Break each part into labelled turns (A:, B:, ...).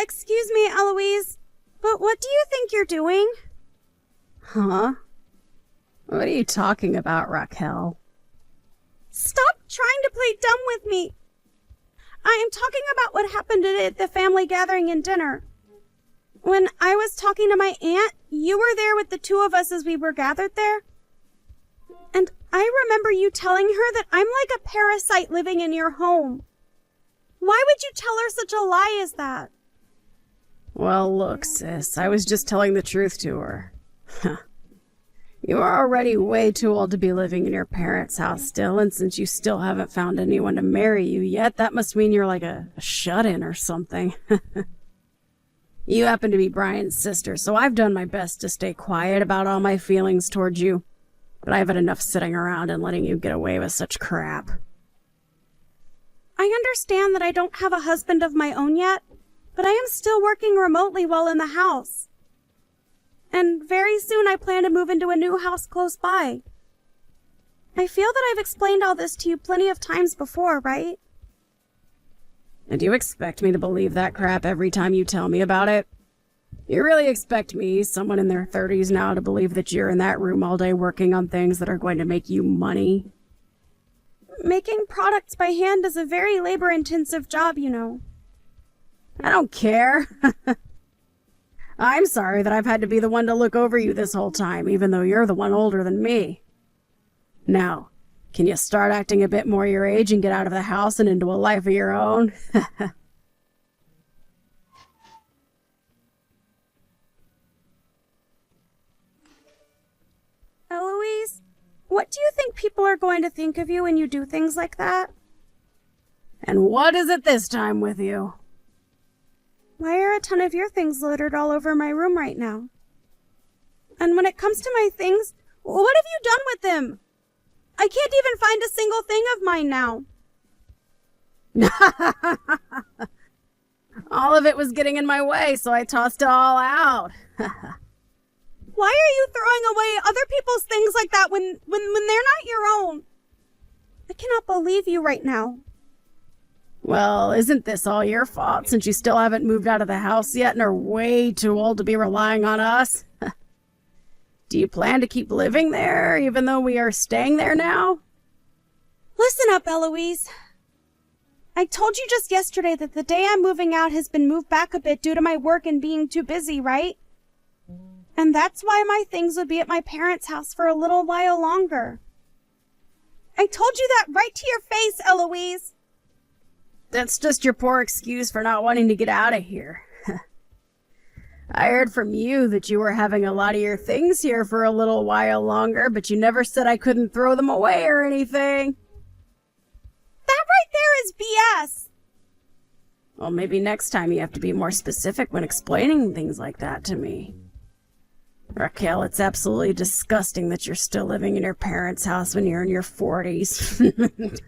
A: Excuse me, Eloise, but what do you think you're doing?
B: Huh? What are you talking about, Raquel?
A: Stop trying to play dumb with me. I am talking about what happened at the family gathering and dinner. When I was talking to my aunt, you were there with the two of us as we were gathered there. And I remember you telling her that I'm like a parasite living in your home. Why would you tell her such a lie as that?
B: Well, look, sis, I was just telling the truth to her. You are already way too old to be living in your parents' house still, and since you still haven't found anyone to marry you yet, that must mean you're like a shut-in or something. You happen to be Brian's sister, so I've done my best to stay quiet about all my feelings towards you, but I've had enough sitting around and letting you get away with such crap.
A: I understand that I don't have a husband of my own yet, but I am still working remotely while in the house. And very soon I plan to move into a new house close by. I feel that I've explained all this to you plenty of times before, right?
B: And you expect me to believe that crap every time you tell me about it? You really expect me, someone in their 30s now, to believe that you're in that room all day working on things that are going to make you money?
A: Making products by hand is a very labor-intensive job, you know.
B: I don't care. I'm sorry that I've had to be the one to look over you this whole time, even though you're the one older than me. Now, can you start acting a bit more your age and get out of the house and into a life of your own?
A: Eloise, what do you think people are going to think of you when you do things like that?
B: And what is it this time with you?
A: Why are a ton of your things littered all over my room right now? And when it comes to my things, what have you done with them? I can't even find a single thing of mine now.
B: All of it was getting in my way, so I tossed it all out.
A: Why are you throwing away other people's things like that when they're not your own? I cannot believe you right now.
B: Well, isn't this all your fault since you still haven't moved out of the house yet and are way too old to be relying on us? Do you plan to keep living there even though we are staying there now?
A: Listen up, Eloise. I told you just yesterday that the day I'm moving out has been moved back a bit due to my work and being too busy, right? And that's why my things would be at my parents' house for a little while longer. I told you that right to your face, Eloise.
B: That's just your poor excuse for not wanting to get out of here. I heard from you that you were having a lot of your things here for a little while longer, but you never said I couldn't throw them away or anything.
A: That right there is BS.
B: Well, maybe next time you have to be more specific when explaining things like that to me. Raquel, it's absolutely disgusting that you're still living in your parents' house when you're in your 40s.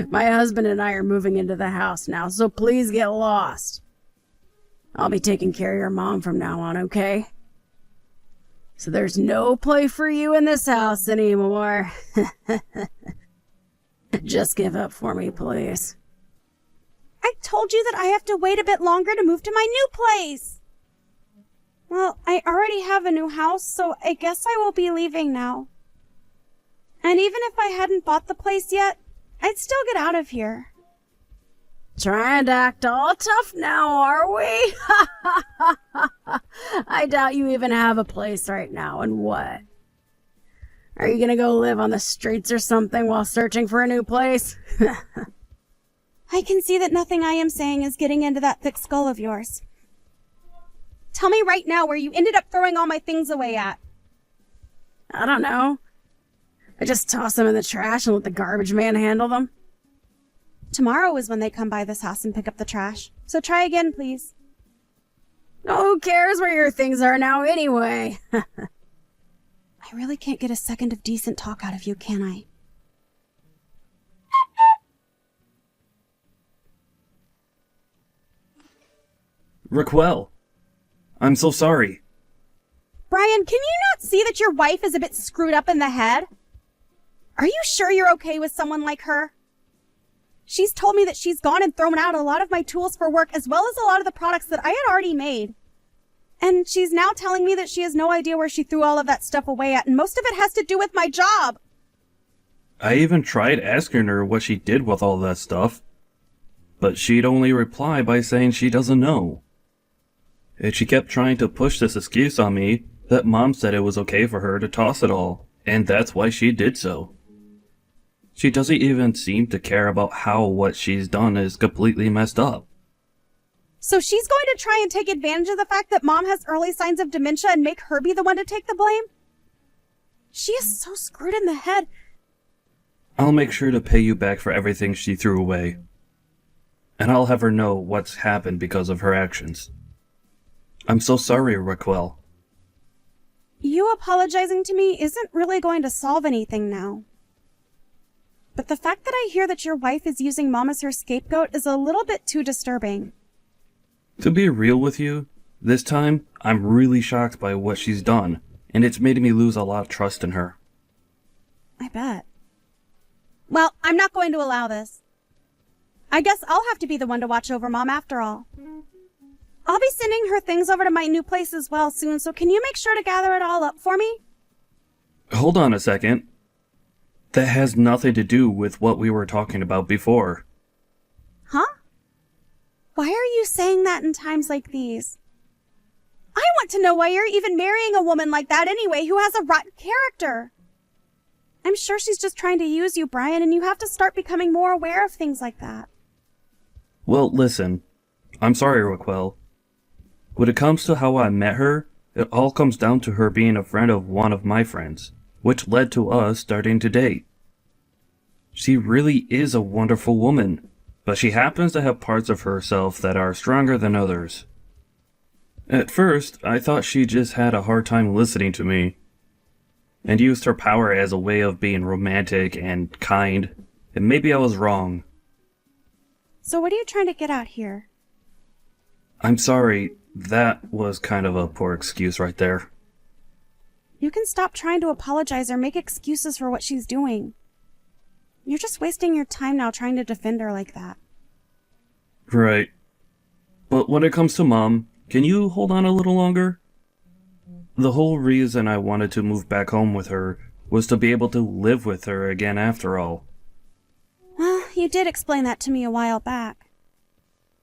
B: My husband and I are moving into the house now, so please get lost. I'll be taking care of your mom from now on, okay? So there's no play for you in this house anymore. Just give up for me, please.
A: I told you that I have to wait a bit longer to move to my new place. Well, I already have a new house, so I guess I will be leaving now. And even if I hadn't bought the place yet, I'd still get out of here.
B: Trying to act all tough now, are we? I doubt you even have a place right now, and what? Are you gonna go live on the streets or something while searching for a new place?
A: I can see that nothing I am saying is getting into that thick skull of yours. Tell me right now where you ended up throwing all my things away at.
B: I don't know. I just toss them in the trash and let the garbage man handle them.
A: Tomorrow is when they come by this house and pick up the trash. So try again, please.
B: Who cares where your things are now anyway?
A: I really can't get a second of decent talk out of you, can I?
C: Raquel, I'm so sorry.
A: Brian, can you not see that your wife is a bit screwed up in the head? Are you sure you're okay with someone like her? She's told me that she's gone and thrown out a lot of my tools for work as well as a lot of the products that I had already made. And she's now telling me that she has no idea where she threw all of that stuff away at, and most of it has to do with my job.
C: I even tried asking her what she did with all that stuff, but she'd only reply by saying she doesn't know. And she kept trying to push this excuse on me that Mom said it was okay for her to toss it all, and that's why she did so. She doesn't even seem to care about how what she's done is completely messed up.
A: So she's going to try and take advantage of the fact that Mom has early signs of dementia and make her be the one to take the blame? She is so screwed in the head.
C: I'll make sure to pay you back for everything she threw away. And I'll have her know what's happened because of her actions. I'm so sorry, Raquel.
A: You apologizing to me isn't really going to solve anything now. But the fact that I hear that your wife is using Mom as her scapegoat is a little bit too disturbing.
C: To be real with you, this time I'm really shocked by what she's done, and it's made me lose a lot of trust in her.
A: I bet. Well, I'm not going to allow this. I guess I'll have to be the one to watch over Mom after all. I'll be sending her things over to my new place as well soon, so can you make sure to gather it all up for me?
C: Hold on a second. That has nothing to do with what we were talking about before.
A: Huh? Why are you saying that in times like these? I want to know why you're even marrying a woman like that anyway, who has a rotten character. I'm sure she's just trying to use you, Brian, and you have to start becoming more aware of things like that.
C: Well, listen. I'm sorry, Raquel. When it comes to how I met her, it all comes down to her being a friend of one of my friends, which led to us starting to date. She really is a wonderful woman, but she happens to have parts of herself that are stronger than others. At first, I thought she just had a hard time listening to me, and used her power as a way of being romantic and kind, and maybe I was wrong.
A: So what are you trying to get at here?
C: I'm sorry, that was kind of a poor excuse right there.
A: You can stop trying to apologize or make excuses for what she's doing. You're just wasting your time now trying to defend her like that.
C: Right. But when it comes to Mom, can you hold on a little longer? The whole reason I wanted to move back home with her was to be able to live with her again after all.
A: Well, you did explain that to me a while back.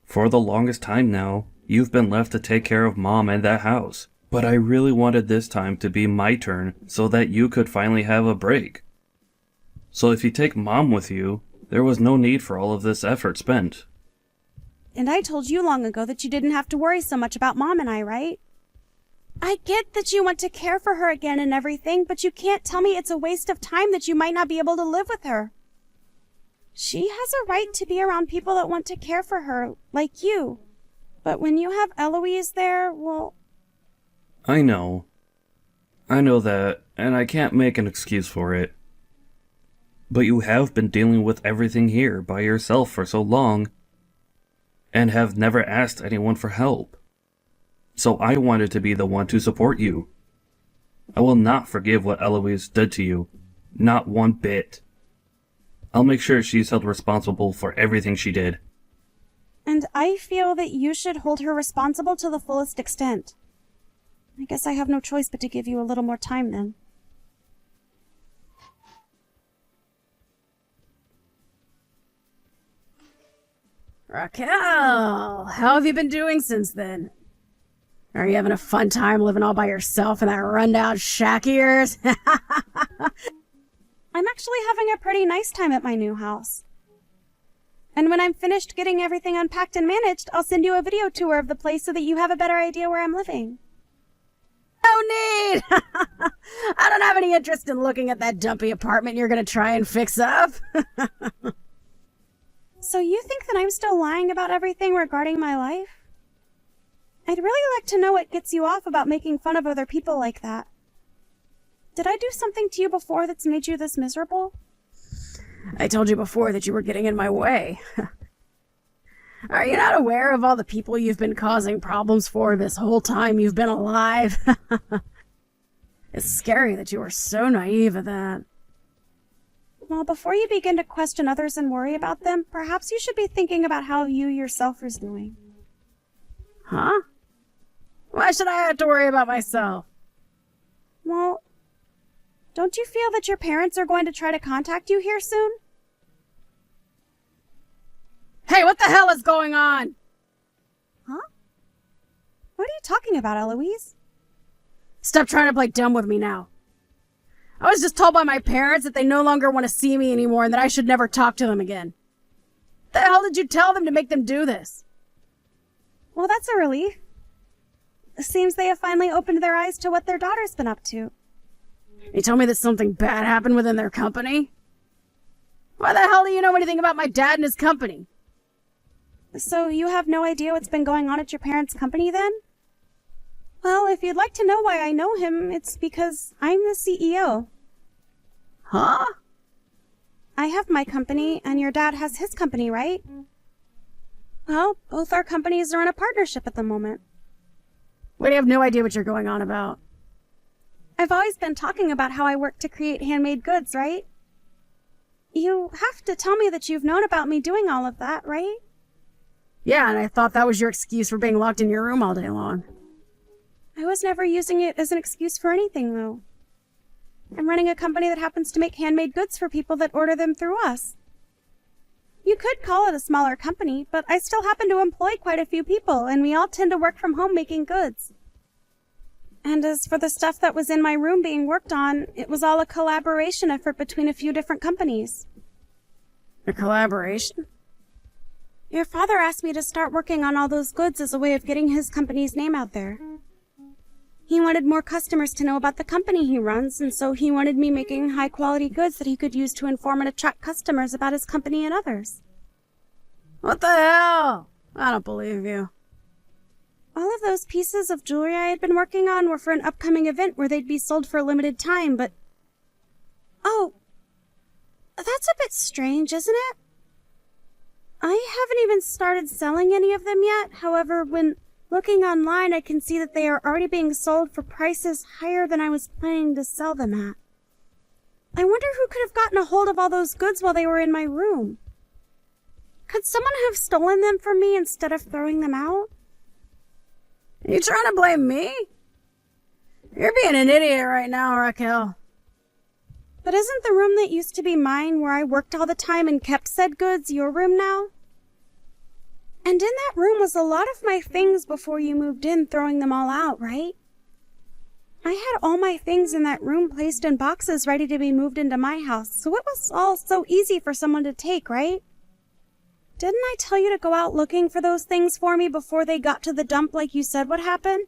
C: For the longest time now, you've been left to take care of Mom and that house. But I really wanted this time to be my turn so that you could finally have a break. So if you take Mom with you, there was no need for all of this effort spent.
A: And I told you long ago that you didn't have to worry so much about Mom and I, right? I get that you want to care for her again and everything, but you can't tell me it's a waste of time that you might not be able to live with her. She has a right to be around people that want to care for her, like you. But when you have Eloise there, well...
C: I know. I know that, and I can't make an excuse for it. But you have been dealing with everything here by yourself for so long, and have never asked anyone for help. So I wanted to be the one to support you. I will not forgive what Eloise did to you. Not one bit. I'll make sure she's held responsible for everything she did.
A: And I feel that you should hold her responsible to the fullest extent. I guess I have no choice but to give you a little more time then.
B: Raquel, how have you been doing since then? Are you having a fun time living all by yourself in that rundown shack of yours?
A: I'm actually having a pretty nice time at my new house. And when I'm finished getting everything unpacked and managed, I'll send you a video tour of the place so that you have a better idea where I'm living.
B: Oh, neat! I don't have any interest in looking at that dumpy apartment you're going to try and fix up.
A: So you think that I'm still lying about everything regarding my life? I'd really like to know what gets you off about making fun of other people like that. Did I do something to you before that's made you this miserable?
B: I told you before that you were getting in my way. Are you not aware of all the people you've been causing problems for this whole time you've been alive? It's scary that you were so naive at that.
A: Well, before you begin to question others and worry about them, perhaps you should be thinking about how you yourself are doing.
B: Huh? Why should I have to worry about myself?
A: Well, don't you feel that your parents are going to try to contact you here soon?
B: Hey, what the hell is going on?
A: Huh? What are you talking about, Eloise?
B: Stop trying to play dumb with me now. I was just told by my parents that they no longer want to see me anymore and that I should never talk to them again. The hell did you tell them to make them do this?
A: Well, that's a relief. It seems they have finally opened their eyes to what their daughter's been up to.
B: You told me that something bad happened within their company? Why the hell do you know anything about my dad and his company?
A: So you have no idea what's been going on at your parents' company then? Well, if you'd like to know why I know him, it's because I'm the CEO.
B: Huh?
A: I have my company, and your dad has his company, right? Well, both our companies are in a partnership at the moment.
B: Wait, I have no idea what you're going on about.
A: I've always been talking about how I work to create handmade goods, right? You have to tell me that you've known about me doing all of that, right?
B: Yeah, and I thought that was your excuse for being locked in your room all day long.
A: I was never using it as an excuse for anything, though. I'm running a company that happens to make handmade goods for people that order them through us. You could call it a smaller company, but I still happen to employ quite a few people, and we all tend to work from home making goods. And as for the stuff that was in my room being worked on, it was all a collaboration effort between a few different companies.
B: A collaboration?
A: Your father asked me to start working on all those goods as a way of getting his company's name out there. He wanted more customers to know about the company he runs, and so he wanted me making high-quality goods that he could use to inform and attract customers about his company and others.
B: What the hell? I don't believe you.
A: All of those pieces of jewelry I had been working on were for an upcoming event where they'd be sold for a limited time, but... Oh, that's a bit strange, isn't it? I haven't even started selling any of them yet. However, when looking online, I can see that they are already being sold for prices higher than I was planning to sell them at. I wonder who could have gotten a hold of all those goods while they were in my room. Could someone have stolen them from me instead of throwing them out?
B: Are you trying to blame me? You're being an idiot right now, Raquel.
A: But isn't the room that used to be mine, where I worked all the time and kept said goods, your room now? And in that room was a lot of my things before you moved in, throwing them all out, right? I had all my things in that room placed in boxes ready to be moved into my house, so it was all so easy for someone to take, right? Didn't I tell you to go out looking for those things for me before they got to the dump like you said would happen?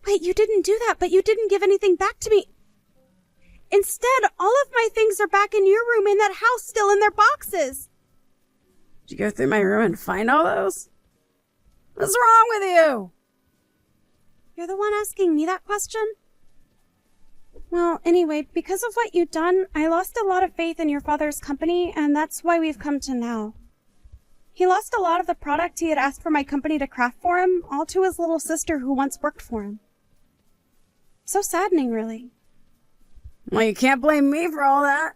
A: Wait, you didn't do that, but you didn't give anything back to me. Instead, all of my things are back in your room in that house, still in their boxes.
B: Did you go through my room and find all those? What's wrong with you?
A: You're the one asking me that question? Well, anyway, because of what you've done, I lost a lot of faith in your father's company, and that's why we've come to now. He lost a lot of the product he had asked for my company to craft for him, all to his little sister who once worked for him. So saddening, really.
B: Well, you can't blame me for all that.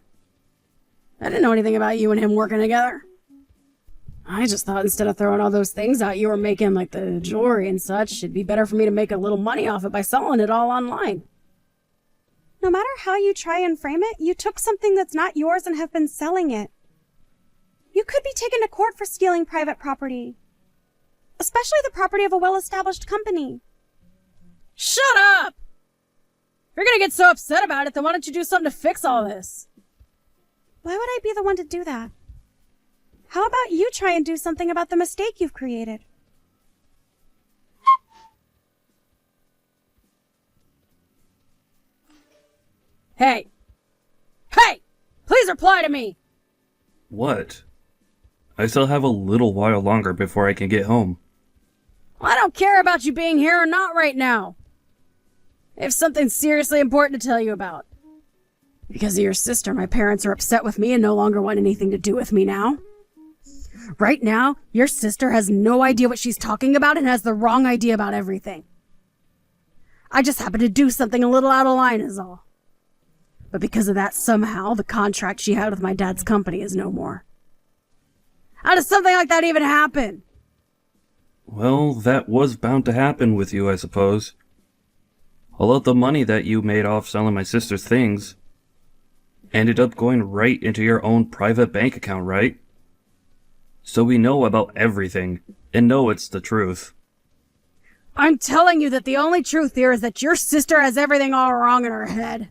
B: I didn't know anything about you and him working together. I just thought instead of throwing all those things out you were making, like the jewelry and such, it'd be better for me to make a little money off it by selling it all online.
A: No matter how you try and frame it, you took something that's not yours and have been selling it. You could be taken to court for stealing private property, especially the property of a well-established company.
B: Shut up! If you're gonna get so upset about it, then why don't you do something to fix all this?
A: Why would I be the one to do that? How about you try and do something about the mistake you've created?
B: Hey! Hey! Please reply to me!
C: What? I still have a little while longer before I can get home.
B: I don't care about you being here or not right now. I have something seriously important to tell you about. Because of your sister, my parents are upset with me and no longer want anything to do with me now. Right now, your sister has no idea what she's talking about and has the wrong idea about everything. I just happened to do something a little out of line is all. But because of that, somehow, the contract she had with my dad's company is no more. How does something like that even happen?
C: Well, that was bound to happen with you, I suppose. All of the money that you made off selling my sister's things ended up going right into your own private bank account, right? So we know about everything, and know it's the truth.
B: I'm telling you that the only truth here is that your sister has everything all wrong in her head.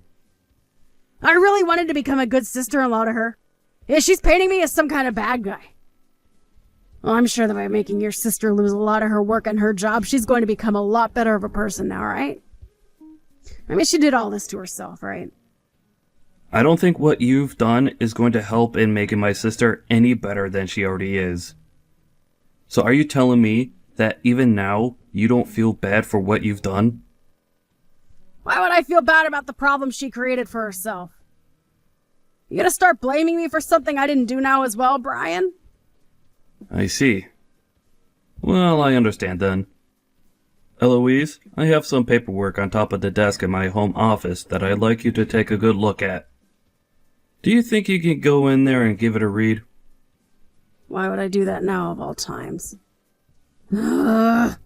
B: I really wanted to become a good sister-in-law to her. Yeah, she's painting me as some kind of bad guy. Well, I'm sure that by making your sister lose a lot of her work and her job, she's going to become a lot better of a person now, right? I mean, she did all this to herself, right?
C: I don't think what you've done is going to help in making my sister any better than she already is. So are you telling me that even now, you don't feel bad for what you've done?
B: Why would I feel bad about the problem she created for herself? You gonna start blaming me for something I didn't do now as well, Brian?
C: I see. Well, I understand then. Eloise, I have some paperwork on top of the desk in my home office that I'd like you to take a good look at. Do you think you can go in there and give it a read?
B: Why would I do that now of all times? Ugh.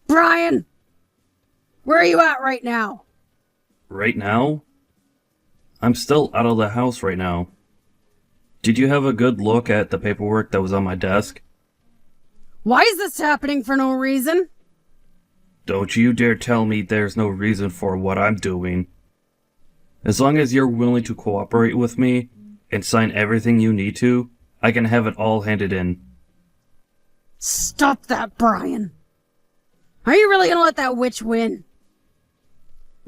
B: Brian! Where are you at right now?
C: Right now? I'm still out of the house right now. Did you have a good look at the paperwork that was on my desk?
B: Why is this happening for no reason?
C: Don't you dare tell me there's no reason for what I'm doing. As long as you're willing to cooperate with me and sign everything you need to, I can have it all handed in.
B: Stop that, Brian. Are you really gonna let that witch win?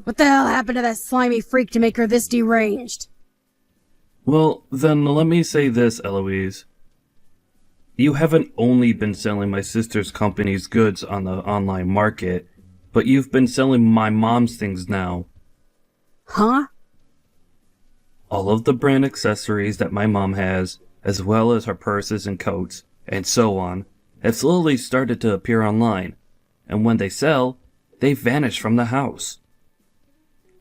B: What the hell happened to that slimy freak to make her this deranged?
C: Well, then let me say this, Eloise. You haven't only been selling my sister's company's goods on the online market, but you've been selling my mom's things now.
B: Huh?
C: All of the brand accessories that my mom has, as well as her purses and coats, and so on, have slowly started to appear online, and when they sell, they vanish from the house.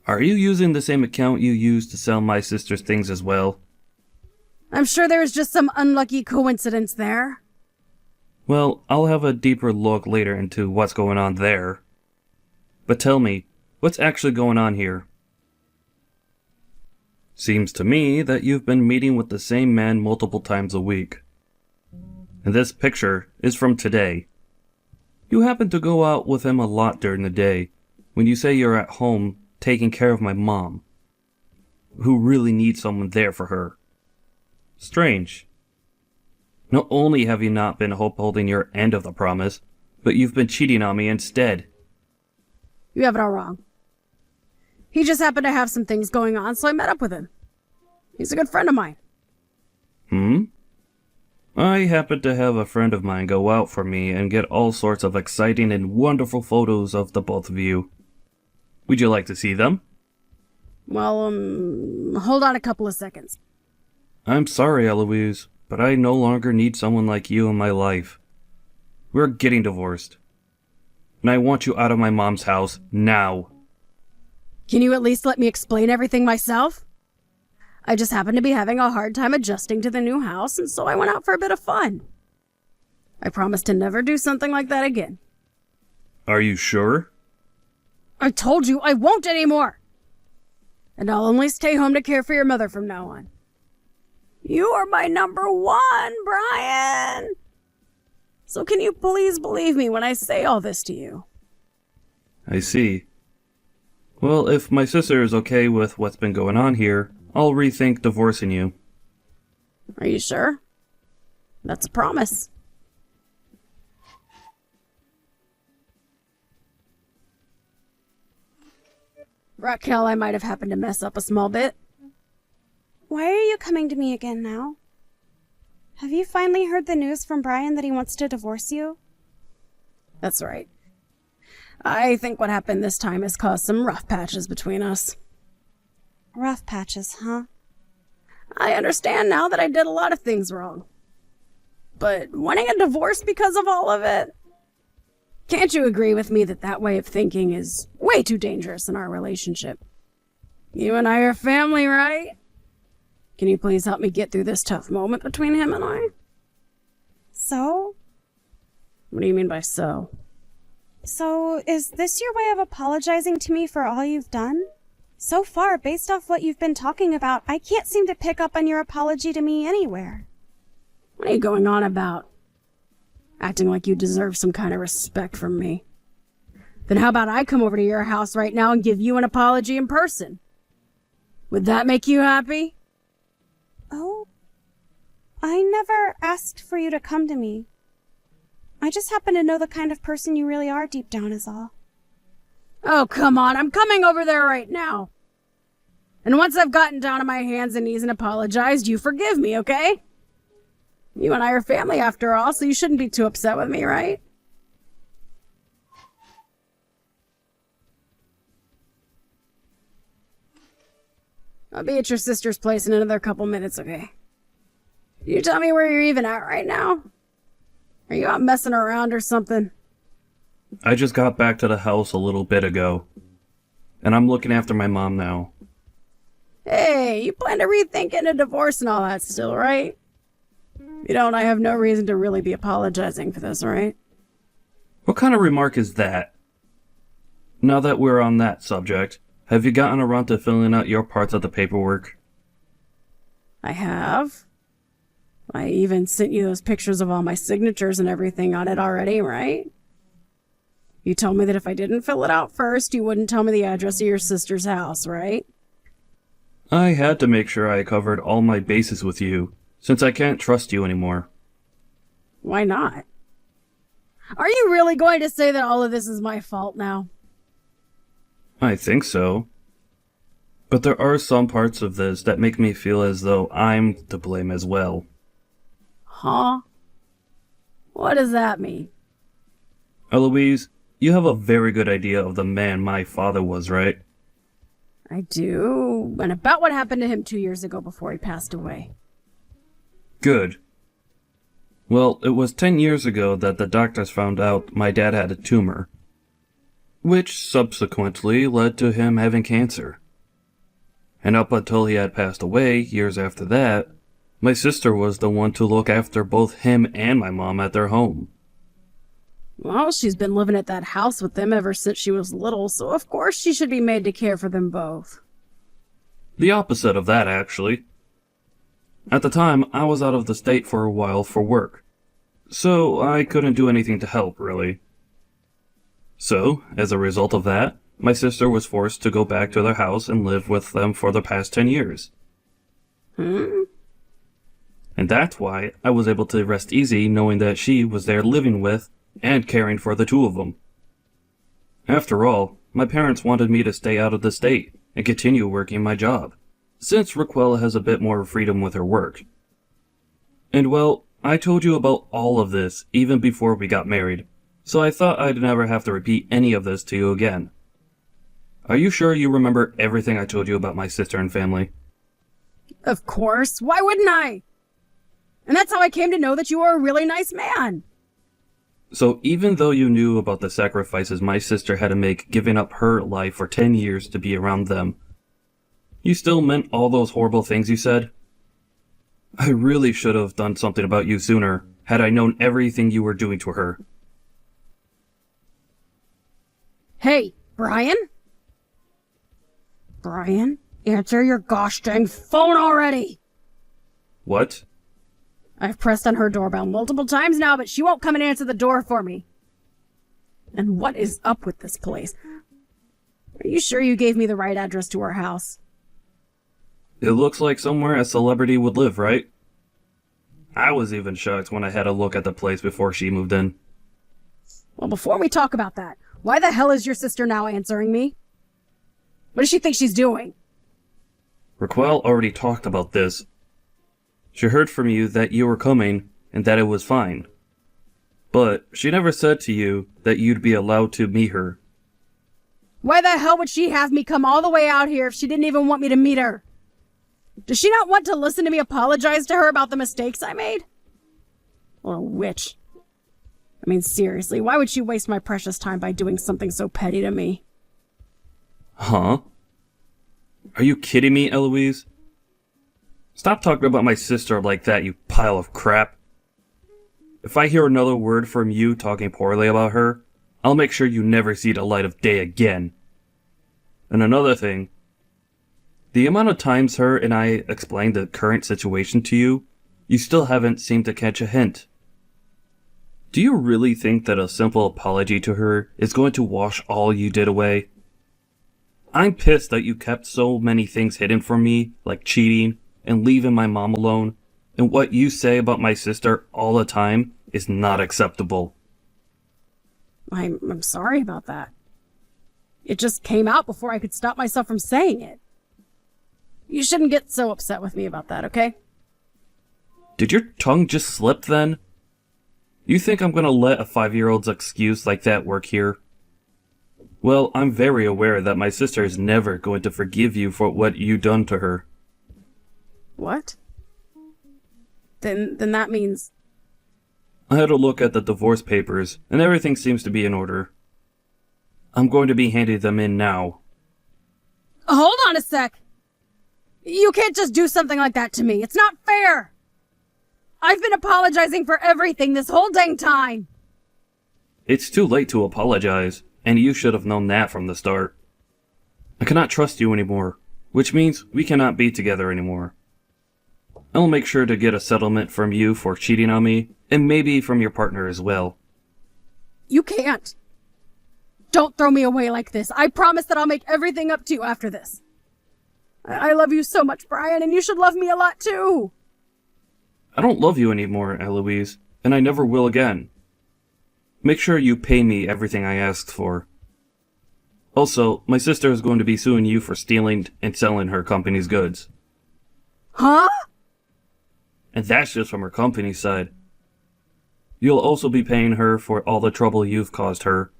C: Are you using the same account you used to sell my sister's things as well?
B: I'm sure there's just some unlucky coincidence there.
C: Well, I'll have a deeper look later into what's going on there. But tell me, what's actually going on here? Seems to me that you've been meeting with the same man multiple times a week. And this picture is from today. You happen to go out with him a lot during the day, when you say you're at home taking care of my mom, who really needs someone there for her. Strange. Not only have you not been upholding your end of the promise, but you've been cheating on me instead.
B: You have it all wrong. He just happened to have some things going on, so I met up with him. He's a good friend of mine.
C: I happen to have a friend of mine go out for me and get all sorts of exciting and wonderful photos of the both of you. Would you like to see them?
B: Well, hold on a couple of seconds.
C: I'm sorry, Eloise, but I no longer need someone like you in my life. We're getting divorced. And I want you out of my mom's house now.
B: Can you at least let me explain everything myself? I just happened to be having a hard time adjusting to the new house, and so I went out for a bit of fun. I promise to never do something like that again.
C: Are you sure?
B: I told you I won't anymore! And I'll only stay home to care for your mother from now on. You are my number one, Brian! So can you please believe me when I say all this to you?
C: I see. Well, if my sister is okay with what's been going on here, I'll rethink divorcing you.
B: Are you sure? That's a promise. Raquel, I might have happened to mess up a small bit.
A: Why are you coming to me again now? Have you finally heard the news from Brian that he wants to divorce you?
B: That's right. I think what happened this time has caused some rough patches between us.
A: Rough patches, huh?
B: I understand now that I did a lot of things wrong. but wanting a divorce because of all of it? Can't you agree with me that that way of thinking is way too dangerous in our relationship? You and I are family, right? Can you please help me get through this tough moment between him and I?
A: So?
B: What do you mean by so?
A: So, is this your way of apologizing to me for all you've done? So far, based off what you've been talking about, I can't seem to pick up on your apology to me anywhere.
B: What are you going on about? Acting like you deserve some kind of respect from me. Then how about I come over to your house right now and give you an apology in person? Would that make you happy?
A: Oh, I never asked for you to come to me. I just happen to know the kind of person you really are deep down is all.
B: Oh, come on, I'm coming over there right now. And once I've gotten down on my hands and knees and apologized, you forgive me, okay? You and I are family after all, so you shouldn't be too upset with me, right? I'll be at your sister's place in another couple minutes, okay? Can you tell me where you're even at right now? Are you out messing around or something?
C: I just got back to the house a little bit ago, and I'm looking after my mom now.
B: Hey, you plan to rethink getting a divorce and all that still, right? You don't, I have no reason to really be apologizing for this, right?
C: What kind of remark is that? Now that we're on that subject, have you gotten around to filling out your parts of the paperwork?
B: I have. I even sent you those pictures of all my signatures and everything on it already, right? You told me that if I didn't fill it out first, you wouldn't tell me the address of your sister's house, right?
C: I had to make sure I covered all my bases with you, since I can't trust you anymore.
B: Why not? Are you really going to say that all of this is my fault now?
C: I think so. But there are some parts of this that make me feel as though I'm to blame as well.
B: Huh? What does that mean?
C: Eloise, you have a very good idea of the man my father was, right?
B: I do. And about what happened to him 2 years ago before he passed away.
C: Good. Well, it was 10 years ago that the doctors found out my dad had a tumor, which subsequently led to him having cancer. And up until he had passed away, years after that, my sister was the one to look after both him and my mom at their home.
B: Well, she's been living at that house with them ever since she was little, so of course she should be made to care for them both.
C: The opposite of that, actually. At the time, I was out of the state for a while for work, so I couldn't do anything to help, really. So, as a result of that, my sister was forced to go back to their house and live with them for the past 10 years. And that's why I was able to rest easy knowing that she was there living with and caring for the two of them. After all, my parents wanted me to stay out of the state and continue working my job, since Raquel has a bit more freedom with her work. And well, I told you about all of this even before we got married, so I thought I'd never have to repeat any of this to you again. Are you sure you remember everything I told you about my sister and family?
B: Of course. Why wouldn't I? And that's how I came to know that you are a really nice man.
C: So even though you knew about the sacrifices my sister had to make giving up her life for 10 years to be around them, you still meant all those horrible things you said? I really should have done something about you sooner, had I known everything you were doing to her.
B: Hey, Brian? Brian, answer your gosh dang phone already!
C: What?
B: I've pressed on her doorbell multiple times now, but she won't come and answer the door for me. And what is up with this place? Are you sure you gave me the right address to her house?
C: It looks like somewhere a celebrity would live, right? I was even shocked when I had a look at the place before she moved in.
B: Well, before we talk about that, why the hell is your sister now answering me? What does she think she's doing?
C: Raquel already talked about this. She heard from you that you were coming and that it was fine. But she never said to you that you'd be allowed to meet her.
B: Why the hell would she have me come all the way out here if she didn't even want me to meet her? Does she not want to listen to me apologize to her about the mistakes I made? Little witch. I mean, seriously, why would she waste my precious time by doing something so petty to me?
C: Huh? Are you kidding me, Eloise? Stop talking about my sister like that, you pile of crap. If I hear another word from you talking poorly about her, I'll make sure you never see the light of day again. And another thing, the amount of times her and I explained the current situation to you, you still haven't seemed to catch a hint. Do you really think that a simple apology to her is going to wash all you did away? I'm pissed that you kept so many things hidden from me, like cheating and leaving my mom alone, and what you say about my sister all the time is not acceptable.
B: I'm sorry about that. It just came out before I could stop myself from saying it. You shouldn't get so upset with me about that, okay?
C: Did your tongue just slip then? You think I'm gonna let a 5-year-old's excuse like that work here? Well, I'm very aware that my sister is never going to forgive you for what you done to her.
B: What? Then that means...
C: I had a look at the divorce papers, and everything seems to be in order. I'm going to be handing them in now.
B: Hold on a sec! You can't just do something like that to me. It's not fair! I've been apologizing for everything this whole dang time!
C: It's too late to apologize, and you should have known that from the start. I cannot trust you anymore, which means we cannot be together anymore. I'll make sure to get a settlement from you for cheating on me, and maybe from your partner as well.
B: You can't. Don't throw me away like this. I promise that I'll make everything up to you after this. I love you so much, Brian, and you should love me a lot too.
C: I don't love you anymore, Eloise, and I never will again. Make sure you pay me everything I asked for. Also, my sister is going to be suing you for stealing and selling her company's goods.
B: Huh?
C: And that's just from her company side. You'll also be paying her for all the trouble you've caused her,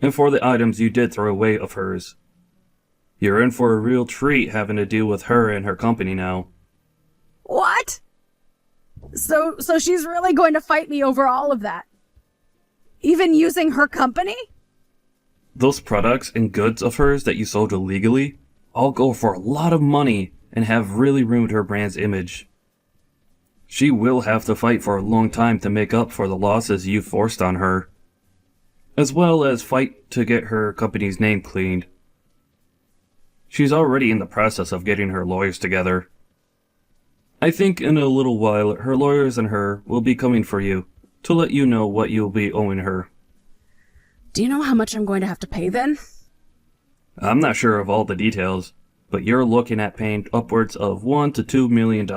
C: and for the items you did throw away of hers. You're in for a real treat having to deal with her and her company now.
B: What? So she's really going to fight me over all of that? Even using her company?
C: Those products and goods of hers that you sold illegally all go for a lot of money and have really ruined her brand's image. She will have to fight for a long time to make up for the losses you forced on her, as well as fight to get her company's name cleaned. She's already in the process of getting her lawyers together. I think in a little while her lawyers and her will be coming for you to let you know what you'll be owing her.
B: Do you know how much I'm going to have to pay then?
C: I'm not sure of all the details, but you're looking at paying upwards of $1 to $2 million.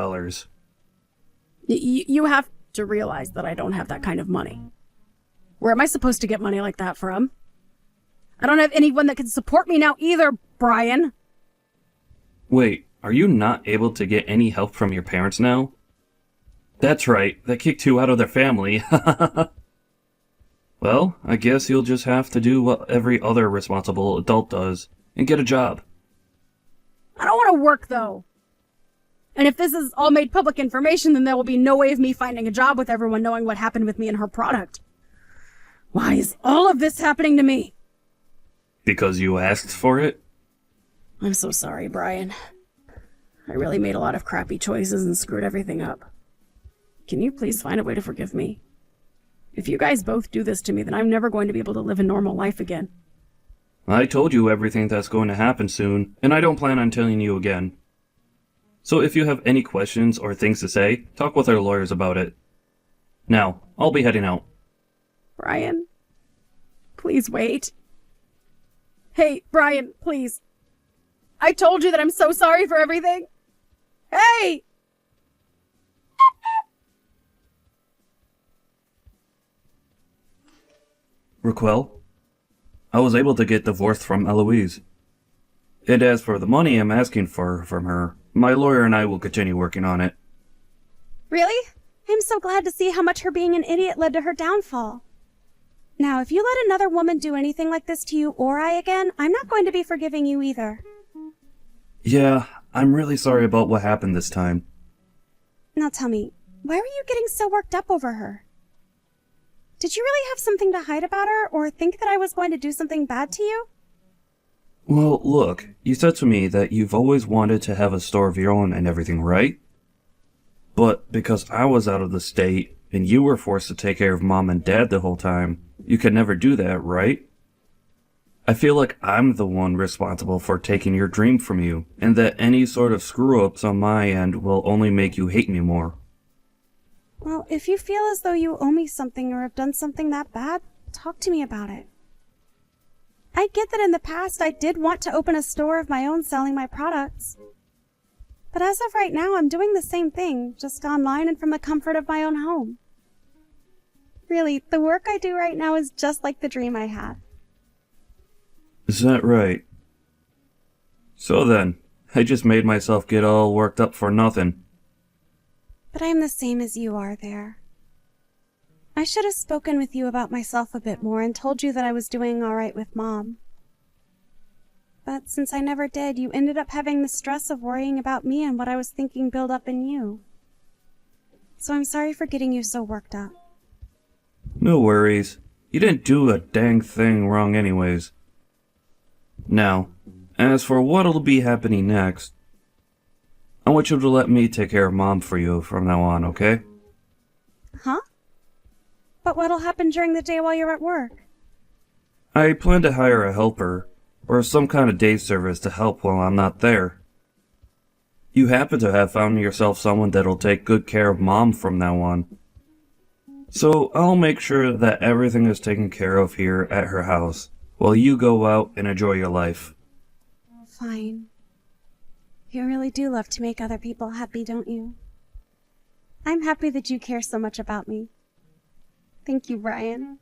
B: You have to realize that I don't have that kind of money. Where am I supposed to get money like that from? I don't have anyone that can support me now either, Brian.
C: Wait, are you not able to get any help from your parents now? That's right, they kicked you out of their family. Well, I guess you'll just have to do what every other responsible adult does, and get a job.
B: I don't want to work, though. And if this is all made public information, then there will be no way of me finding a job with everyone knowing what happened with me and her product. Why is all of this happening to me?
C: Because you asked for it?
B: I'm so sorry, Brian. I really made a lot of crappy choices and screwed everything up. Can you please find a way to forgive me? If you guys both do this to me, then I'm never going to be able to live a normal life again.
C: I told you everything that's going to happen soon, and I don't plan on telling you again. So if you have any questions or things to say, talk with our lawyers about it. Now, I'll be heading out.
B: Brian, please wait. Hey, Brian, please. I told you that I'm so sorry for everything. Hey!
C: Raquel, I was able to get divorced from Eloise. And as for the money I'm asking for from her, my lawyer and I will continue working on it.
A: Really? I'm so glad to see how much her being an idiot led to her downfall. Now, if you let another woman do anything like this to you or I again, I'm not going to be forgiving you either.
C: Yeah, I'm really sorry about what happened this time.
A: Now tell me, Why were you getting so worked up over her? Did you really have something to hide about her, or think that I was going to do something bad to you?
C: Well, look, you said to me that you've always wanted to have a store of your own and everything, right? But because I was out of the state, and you were forced to take care of Mom and Dad the whole time, you could never do that, right? I feel like I'm the one responsible for taking your dream from you, and that any sort of screw-ups on my end will only make you hate me more.
A: Well, if you feel as though you owe me something or have done something that bad, talk to me about it. I get that in the past I did want to open a store of my own selling my products. But as of right now, I'm doing the same thing, just online and from the comfort of my own home. Really, the work I do right now is just like the dream I had.
C: Is that right? So then, I just made myself get all worked up for nothing.
A: But I am the same as you are there. I should have spoken with you about myself a bit more and told you that I was doing all right with Mom. But since I never did, you ended up having the stress of worrying about me and what I was thinking build up in you. So I'm sorry for getting you so worked up.
C: No worries. You didn't do a dang thing wrong anyways. Now, as for what'll be happening next, I want you to let me take care of Mom for you from now on, okay?
A: Huh? But what'll happen during the day while you're at work?
C: I plan to hire a helper, or some kind of day service to help while I'm not there. You happen to have found yourself someone that'll take good care of Mom from now on. So I'll make sure that everything is taken care of here at her house, while you go out and enjoy your life.
A: Fine. You really do love to make other people happy, don't you? I'm happy that you care so much about me. Thank you, Brian.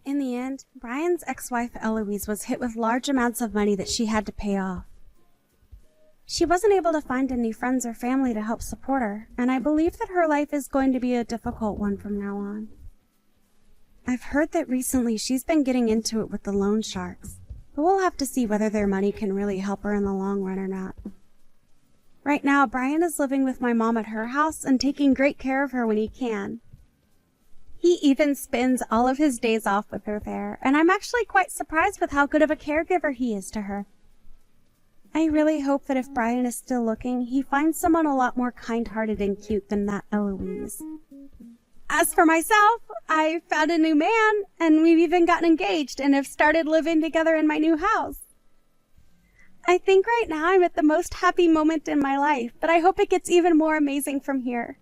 A: In the end, Brian's ex-wife Eloise was hit with large amounts of money that she had to pay off. She wasn't able to find any friends or family to help support her, and I believe that her life is going to be a difficult one from now on. I've heard that recently she's been getting into it with the loan sharks, but we'll have to see whether their money can really help her in the long run or not. Right now, Brian is living with my mom at her house and taking great care of her when he can. He even spends all of his days off with her there, and I'm actually quite surprised with how good of a caregiver he is to her. I really hope that if Brian is still looking, he finds someone a lot more kind-hearted and cute than that Eloise. As for myself, I found a new man, and we've even gotten engaged and have started living together in my new house. I think right now I'm at the most happy moment in my life, but I hope it gets even more amazing from here.